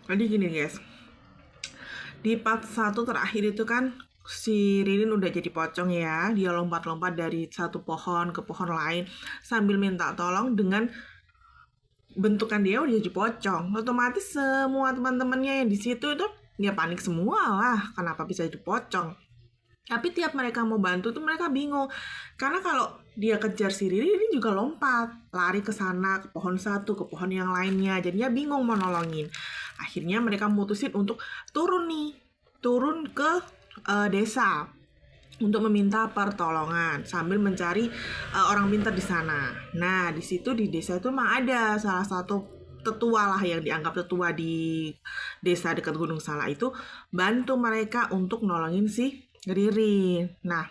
Jadi gini guys, di part 1 terakhir itu kan si Ririn udah jadi pocong ya. Dia lompat-lompat dari satu pohon ke pohon lain sambil minta tolong dengan bentukan dia udah jadi pocong. Otomatis semua teman-temannya yang di situ itu ya panik semua lah. Kenapa bisa jadi pocong? Tapi tiap mereka mau bantu tuh mereka bingung. Karena kalau dia kejar si Ririn, ini juga lompat. Lari ke sana, ke pohon satu, ke pohon yang lainnya. Jadinya bingung mau nolongin. Akhirnya mereka mutusin untuk turun nih. Turun ke desa. Untuk meminta pertolongan. Sambil mencari orang pintar di sana. Nah, di situ di desa itu mah ada salah satu tetua lah yang dianggap tetua di desa dekat Gunung Salak itu bantu mereka untuk nolongin si Ririn. Nah,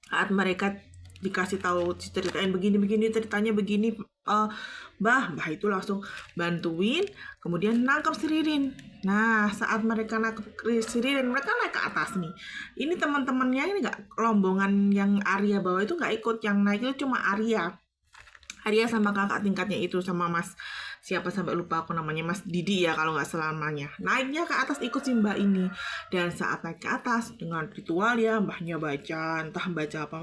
saat mereka dikasih tahu ceritain begini ceritanya begini, Mbah itu langsung bantuin, kemudian nangkep si Ririn. Nah, saat mereka nangkep si Ririn, mereka naik ke atas nih. Ini teman-temannya ini nggak, rombongan yang Arya bawa itu nggak ikut, yang naik itu cuma Arya sama kakak tingkatnya itu, sama Mas siapa sampai lupa aku namanya, Mas Didi ya kalau nggak selamanya. Naiknya ke atas ikut si Mbak ini. Dan saat naik ke atas dengan ritual ya, Mbahnya baca, entah baca apa,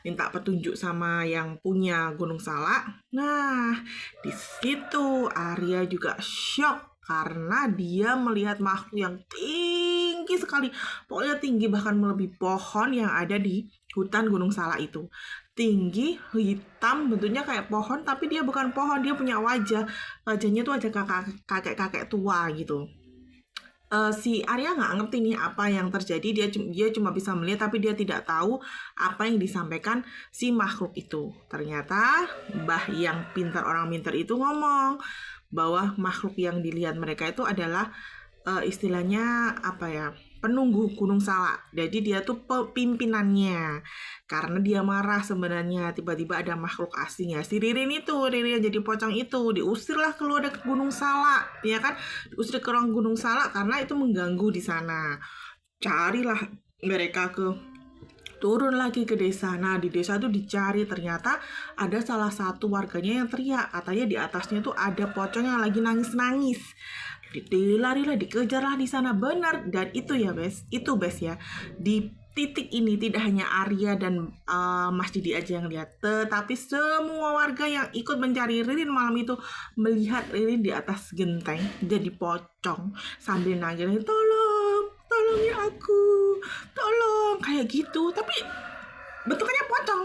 minta petunjuk sama yang punya Gunung Salak. Nah, di situ Arya juga shock karena dia melihat makhluk yang tinggi sekali. Pokoknya tinggi bahkan melebihi pohon yang ada di hutan Gunung Salak itu. Tinggi, hitam, bentuknya kayak pohon, tapi dia bukan pohon, dia punya wajahnya tuh wajah kakek tua gitu. Si Arya nggak ngerti nih apa yang terjadi, dia cuma bisa melihat tapi dia tidak tahu apa yang disampaikan si makhluk itu. Ternyata Mbah yang orang pintar itu ngomong bahwa makhluk yang dilihat mereka itu adalah istilahnya apa ya, penunggu Gunung Salak. Jadi dia tuh pimpinannya. Karena dia marah sebenarnya, tiba-tiba ada makhluk asing ya. Si Ririn yang jadi pocong itu diusirlah keluar dari Gunung Salak, ya kan? Diusir ke ruang Gunung Salak karena itu mengganggu di sana. Carilah mereka turun lagi ke desa. Nah, di desa tuh dicari, ternyata ada salah satu warganya yang teriak, katanya di atasnya tuh ada pocong yang lagi nangis-nangis. Dilarilah, dikejarlah di sana, benar. Dan itu ya bes ya, di titik ini tidak hanya Arya dan Mas Didi aja yang lihat, tetapi semua warga yang ikut mencari Ririn malam itu melihat Ririn di atas genteng jadi pocong sambil nangis, tolong ya aku, tolong, kayak gitu. Tapi bentukannya pocong,